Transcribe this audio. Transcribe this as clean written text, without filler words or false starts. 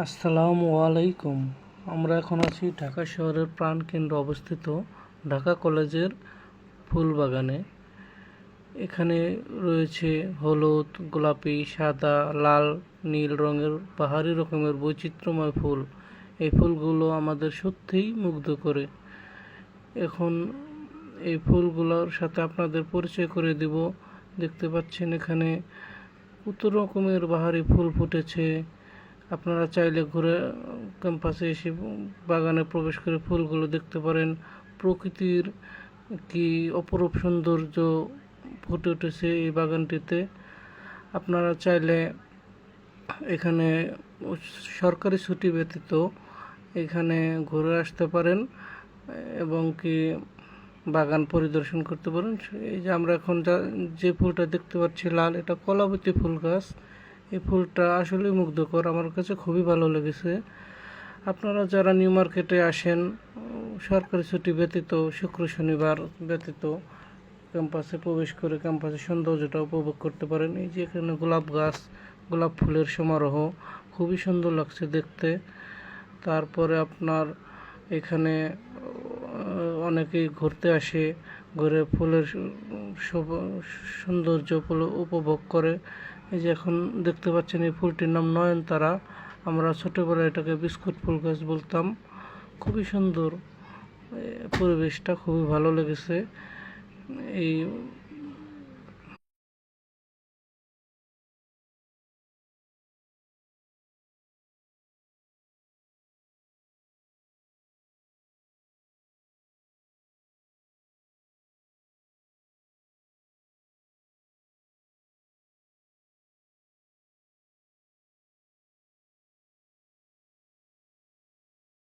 আসসালামু আলাইকুম। আমরা এখন আছি ঢাকা শহরের প্রাণকেন্দ্র অবস্থিত ঢাকা কলেজের ফুল বাগানে। এখানে রয়েছে হলুদ, গোলাপি, সাদা, লাল, নীল রঙের বাহারি রকমের বৈচিত্র্যময় ফুল। এই ফুলগুলো আমাদের সত্যিই মুগ্ধ করে। এখন এই ফুলগুলোর সাথে আপনাদের পরিচয় করে দিব। দেখতে পাচ্ছেন এখানে কত রকমের বাহারি ফুল ফুটেছে। আপনারা চাইলে ঘুরে ক্যাম্পাসে এসে বাগানে প্রবেশ করে ফুলগুলো দেখতে পারেন। প্রকৃতির কি অপরূপ সৌন্দর্য ফুটে উঠেছে এই বাগানটিতে। আপনারা চাইলে এখানে সরকারি ছুটি ব্যতীত এখানে ঘুরে আসতে পারেন এবং কি বাগান পরিদর্শন করতে পারেন। এই যে আমরা এখন যে ফুলটা দেখতে পাচ্ছি লাল, এটা কলাবতী ফুল গাছ। এই ফুলটা আসলে মুগ্ধকর, আমার কাছে খুবই ভালো লেগেছে। আপনারা যারা নিউ মার্কেটে আসেন সরকারি ছুটি ব্যতীত, শুক্র শনিবার ব্যতীত ক্যাম্পাসে প্রবেশ করে ক্যাম্পাসের সৌন্দর্যটা উপভোগ করতে পারেন। এই যে এখানে গোলাপ গাছ, গোলাপ ফুলের সমারোহ, খুবই সুন্দর লাগছে দেখতে। তারপরে আপনার এখানে অনেকেই ঘুরতে আসে, ঘুরে ফুলের সৌন্দর্য উপভোগ করে। এই যে এখন দেখতে পাচ্ছেন এই ফুলটির নাম নয়নতারা। আমরা ছোটোবেলায় এটাকে বিস্কুট ফুল গাছ বলতাম। খুবই সুন্দর, পরিবেশটা খুবই ভালো লেগেছে। এই